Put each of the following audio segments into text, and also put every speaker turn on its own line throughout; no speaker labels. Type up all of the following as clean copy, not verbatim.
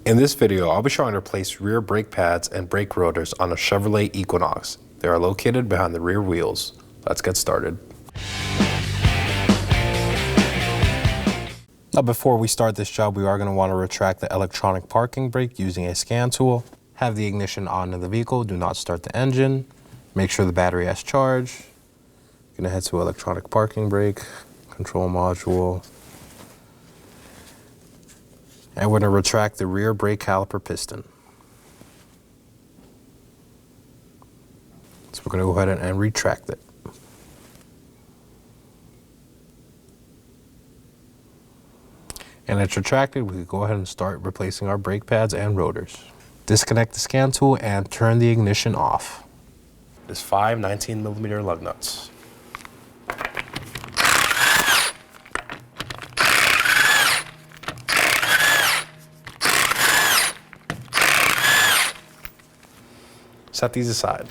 In this video, I'll be showing to replace rear brake pads and brake rotors on a Chevrolet Equinox. They are located behind the rear wheels. Let's get started. Now before we start this job, we are going to want to retract the electronic parking brake using a scan tool. Have the ignition on in the vehicle, do not start the engine. Make sure the battery has charge. Going to head to electronic parking brake, control module. And we're going to retract the rear brake caliper piston. So we're going to go ahead and retract it. And it's retracted, we can go ahead and start replacing our brake pads and rotors. Disconnect the scan tool and turn the ignition off. There's 5 19mm lug nuts. Set these aside.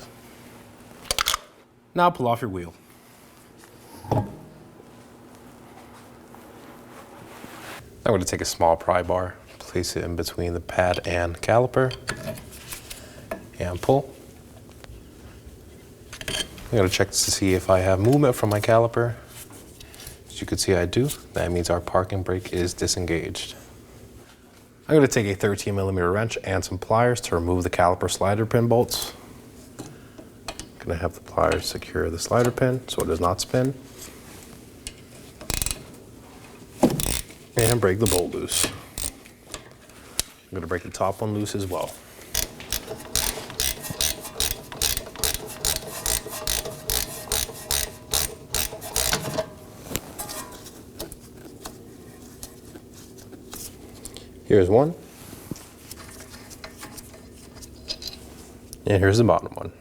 Now pull off your wheel. I'm going to take a small pry bar, place it in between the pad and caliper, and pull. I'm going to check to see if I have movement from my caliper. As you can see, I do. That means our parking brake is disengaged. I'm going to take a 13mm wrench and some pliers to remove the caliper slider pin bolts. I'm going to have the pliers secure the slider pin so it does not spin. And break the bolt loose. I'm going to break the top one loose as well. Here's one. And here's the bottom one.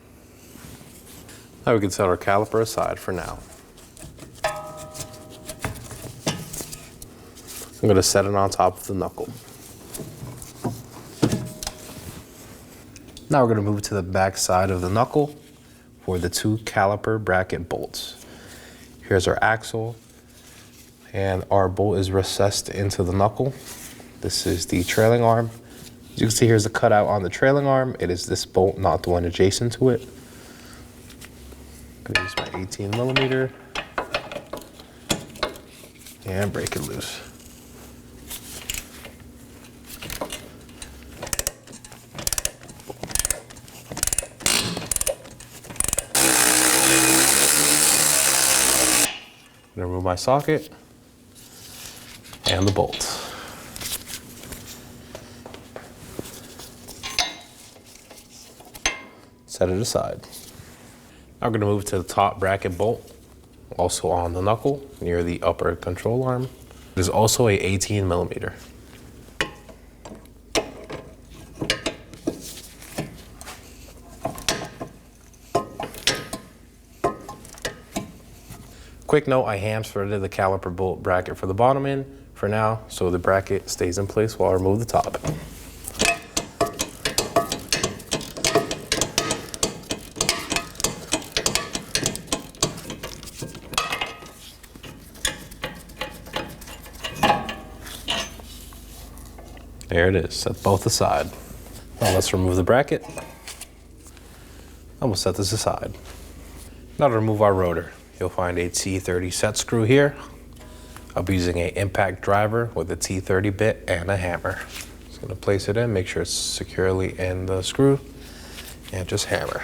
Now we can set our caliper aside for now. I'm going to set it on top of the knuckle. Now we're going to move to the back side of the knuckle for the 2 caliper bracket bolts. Here's our axle, and our bolt is recessed into the knuckle. This is the trailing arm. As you can see, here's the cutout on the trailing arm. It is this bolt, not the one adjacent to it. I'm going to use my 18mm and break it loose. I'm going to remove my socket and the bolt. Set it aside. Now we're going to move to the top bracket bolt, also on the knuckle near the upper control arm. There's also a 18mm. Quick note, I hand threaded the caliper bolt bracket for the bottom end for now, so the bracket stays in place while I remove the top. There it is, set both aside. Now let's remove the bracket. And we'll set this aside. Now to remove our rotor, you'll find a T30 set screw here. I'll be using an impact driver with a T30 bit and a hammer. Just gonna place it in, make sure it's securely in the screw, and just hammer.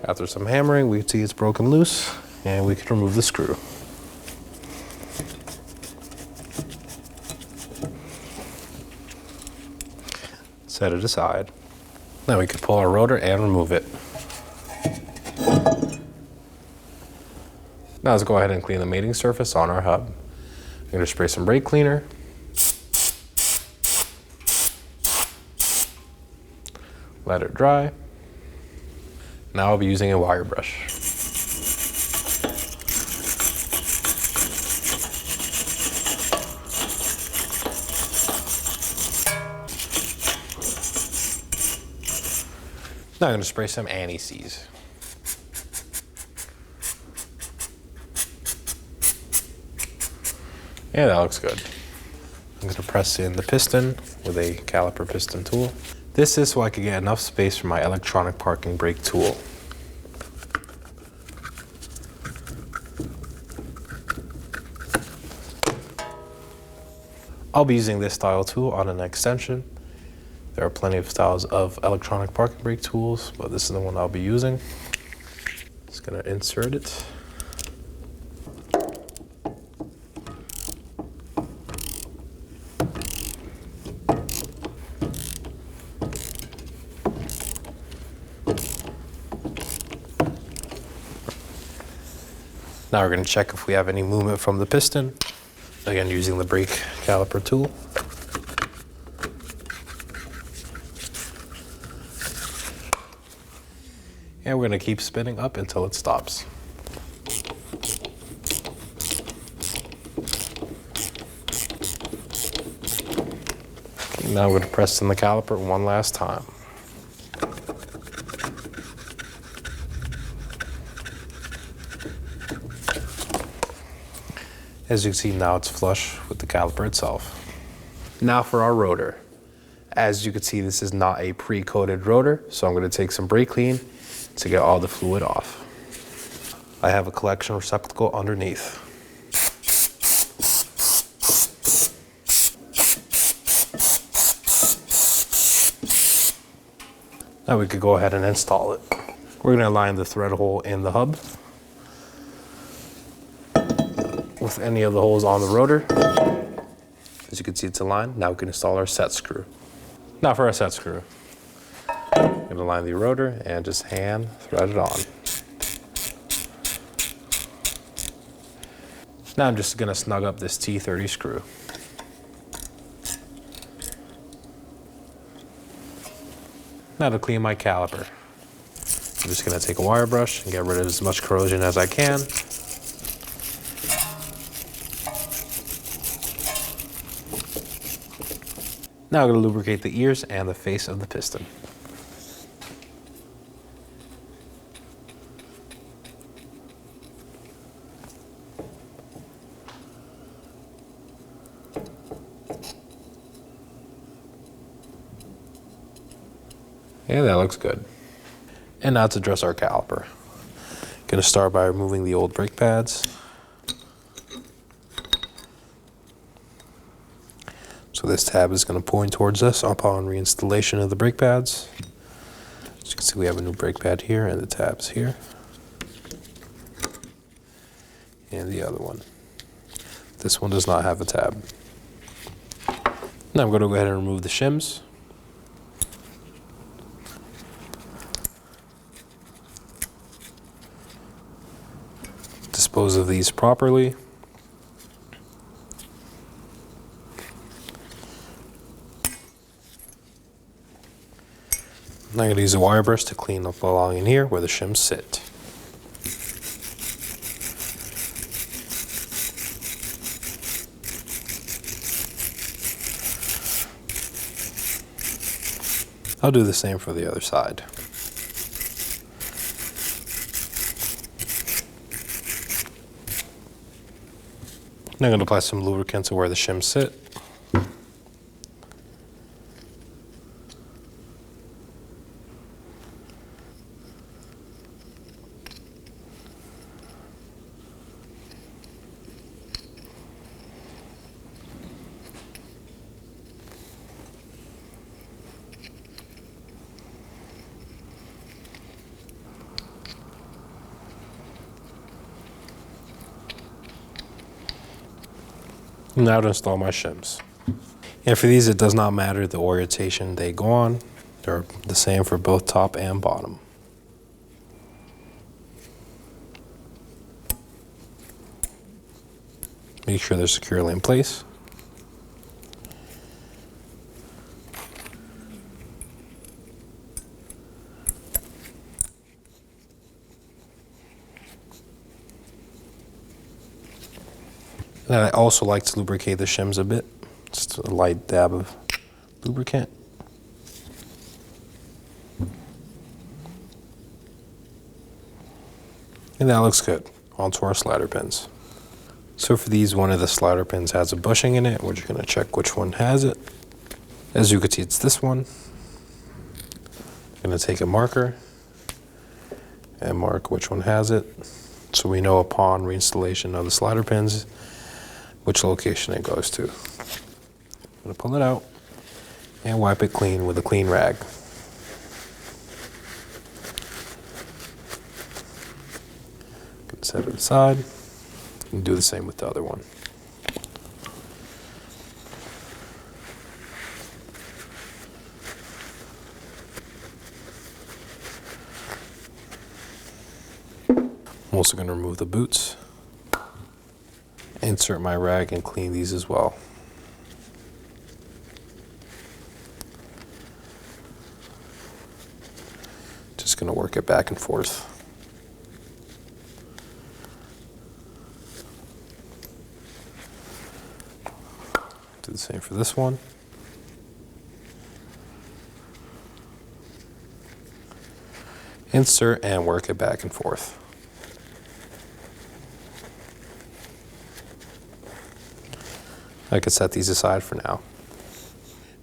After some hammering, we can see it's broken loose, and we can remove the screw. Set it aside. Now we can pull our rotor and remove it. Now let's go ahead and clean the mating surface on our hub. I'm going to spray some brake cleaner. Let it dry. Now I'll be using a wire brush. Now I'm going to spray some anti-seize. Yeah, that looks good. I'm gonna press in the piston with a caliper piston tool. This is so I can get enough space for my electronic parking brake tool. I'll be using this style tool on an extension. There are plenty of styles of electronic parking brake tools, but this is the one I'll be using. Just gonna insert it. Now we're going to check if we have any movement from the piston. Again, using the brake caliper tool. And we're going to keep spinning up until it stops. Okay, now we're going to press in the caliper one last time. As you can see, now it's flush with the caliper itself. Now for our rotor. As you can see, this is not a pre-coated rotor, so I'm going to take some brake clean to get all the fluid off. I have a collection receptacle underneath. Now we could go ahead and install it. We're going to align the thread hole in the hub with any of the holes on the rotor. As you can see, it's aligned. Now we can install our set screw. Now for our set screw. I'm going to align the rotor and just hand thread it on. Now I'm just going to snug up this T30 screw. Now to clean my caliper, I'm just going to take a wire brush and get rid of as much corrosion as I can. Now I'm going to lubricate the ears and the face of the piston. Yeah, that looks good. And now to address our caliper. Going to start by removing the old brake pads. So this tab is going to point towards us upon reinstallation of the brake pads. As you can see, we have a new brake pad here and the tabs here. And the other one. This one does not have a tab. Now I'm going to go ahead and remove the shims. Dispose of these properly. I'm going to use a wire brush to clean up along in here where the shims sit. I'll do the same for the other side. Now I'm going to apply some lubricant to where the shims sit. Now to install my shims. And for these, it does not matter the orientation they go on. They're the same for both top and bottom. Make sure they're securely in place. And I also like to lubricate the shims a bit. Just a light dab of lubricant. And that looks good. On to our slider pins. So for these, one of the slider pins has a bushing in it. We're just going to check which one has it. As you can see, it's this one. I'm going to take a marker and mark which one has it, so we know upon reinstallation of the slider pins which location it goes to. I'm going to pull it out and wipe it clean with a clean rag. Set it aside and do the same with the other one. I'm also going to remove the boots, insert my rag, and clean these as well. Just going to work it back and forth. Do the same for this one. Insert and work it back and forth. I can set these aside for now.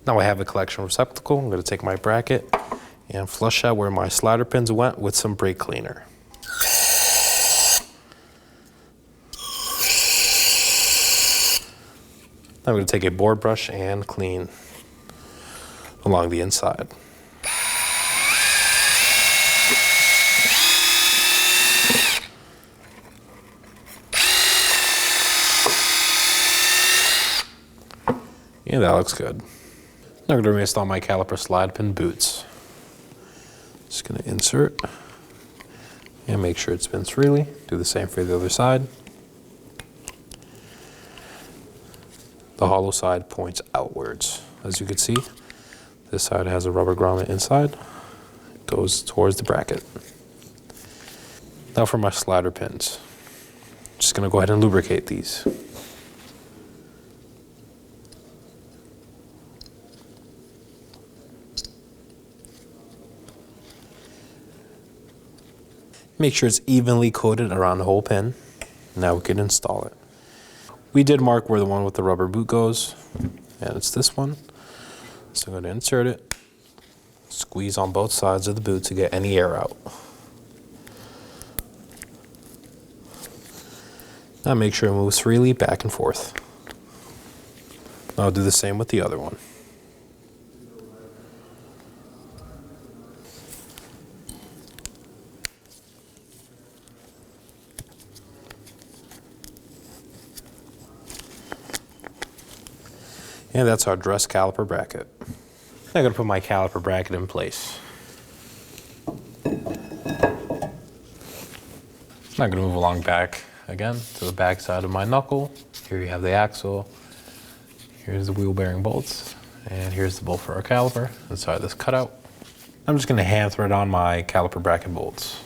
Now I have a collection receptacle. I'm going to take my bracket and flush out where my slider pins went with some brake cleaner. I'm going to take a board brush and clean along the inside. Yeah, that looks good. Now I'm going to reinstall my caliper slide pin boots. Just going to insert and make sure it spins freely. Do the same for the other side. The hollow side points outwards. As you can see, this side has a rubber grommet inside. It goes towards the bracket. Now for my slider pins. Just going to go ahead and lubricate these. Make sure it's evenly coated around the whole pin. Now we can install it. We did mark where the one with the rubber boot goes, and it's this one. So I'm going to insert it, squeeze on both sides of the boot to get any air out. Now make sure it moves freely back and forth. Now I'll do the same with the other one. And that's our dress caliper bracket. I'm going to put my caliper bracket in place. I'm going to move along back again to the back side of my knuckle. Here you have the axle. Here's the wheel bearing bolts. And here's the bolt for our caliper inside this cutout. I'm just going to hand thread on my caliper bracket bolts.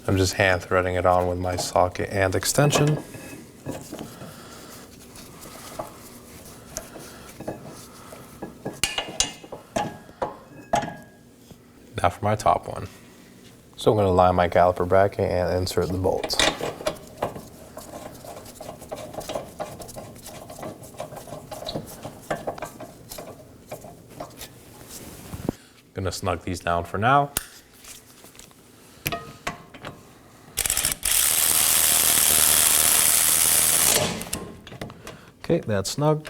I'm just hand threading it on with my socket and extension. Now for my top one. So I'm going to line my caliper bracket and insert the bolts. I'm going to snug these down for now. Okay, that's snug.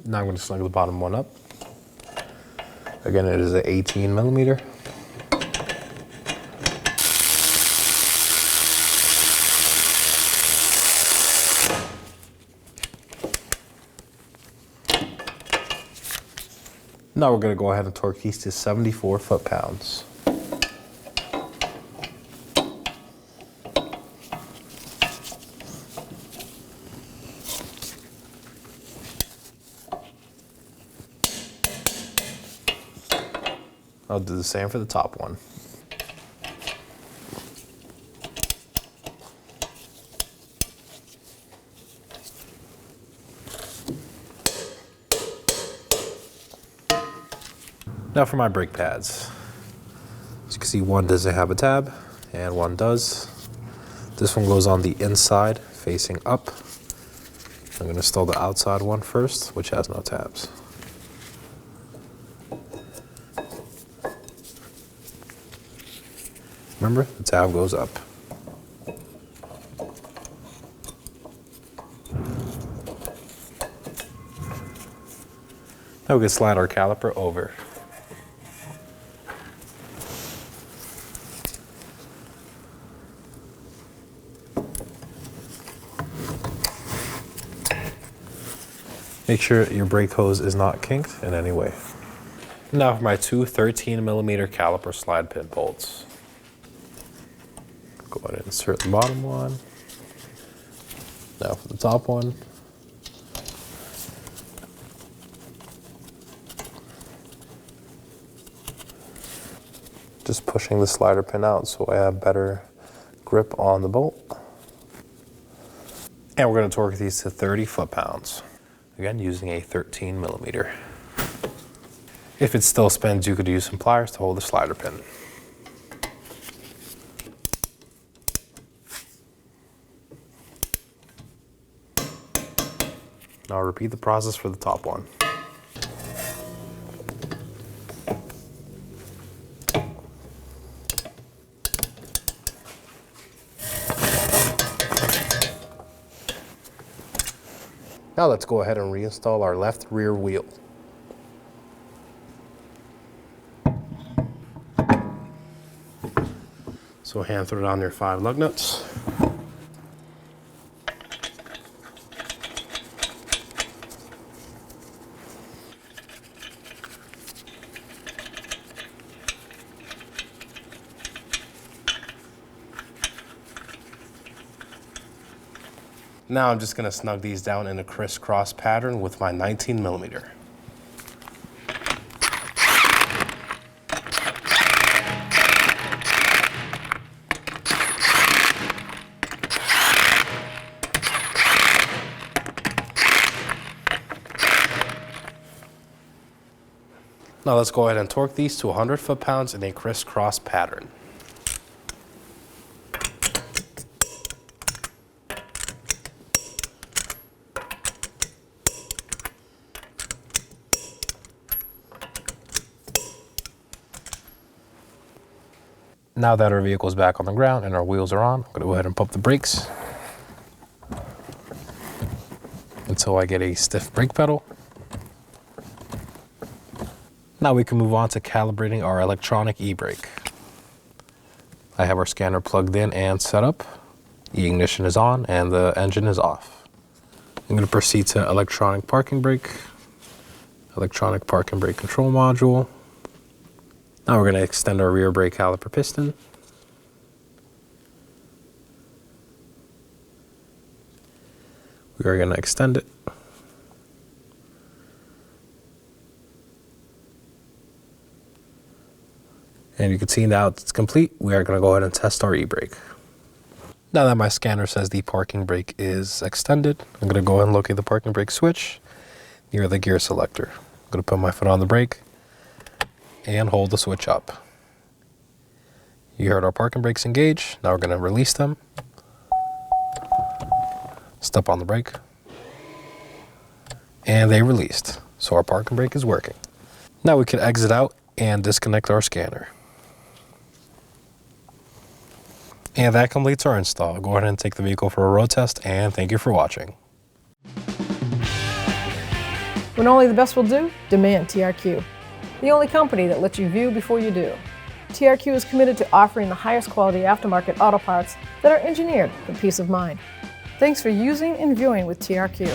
Now I'm going to snug the bottom one up. Again, it is an 18 millimeter. Now we're going to go ahead and torque these to 74 foot-pounds. I'll do the same for the top one. Now for my brake pads. As you can see, one doesn't have a tab and one does. This one goes on the inside facing up. I'm going to install the outside one first, which has no tabs. Remember, the tab goes up. Now we can slide our caliper over. Make sure your brake hose is not kinked in any way. Now for my two 13mm caliper slide pin bolts. Go ahead and insert the bottom one. Now for the top one. Just pushing the slider pin out so I have better grip on the bolt. And we're going to torque these to 30 foot-pounds. Again, using a 13mm. If it still spins, you could use some pliers to hold the slider pin. Now repeat the process for the top one. Now let's go ahead and reinstall our left rear wheel. So hand throw down your 5 lug nuts. Now I'm just going to snug these down in a crisscross pattern with my 19mm. Now let's go ahead and torque these to 100 foot-pounds in a crisscross pattern. Now that our vehicle is back on the ground and our wheels are on, I'm going to go ahead and pump the brakes until I get a stiff brake pedal. Now we can move on to calibrating our electronic e-brake. I have our scanner plugged in and set up. The ignition is on and the engine is off. I'm going to proceed to electronic parking brake control module. Now we're going to extend our rear brake caliper piston. We are going to extend it. And you can see now it's complete. We are going to go ahead and test our e-brake. Now that my scanner says the parking brake is extended, I'm going to go ahead and locate the parking brake switch near the gear selector. I'm going to put my foot on the brake and hold the switch up. You heard our parking brakes engage. Now we're going to release them. Step on the brake. And they released. So our parking brake is working. Now we can exit out and disconnect our scanner. And that completes our install. Go ahead and take the vehicle for a road test, and thank you for watching.
When only the best will do, demand TRQ. The only company that lets you view before you do. TRQ is committed to offering the highest quality aftermarket auto parts that are engineered for peace of mind. Thanks for using and viewing with TRQ.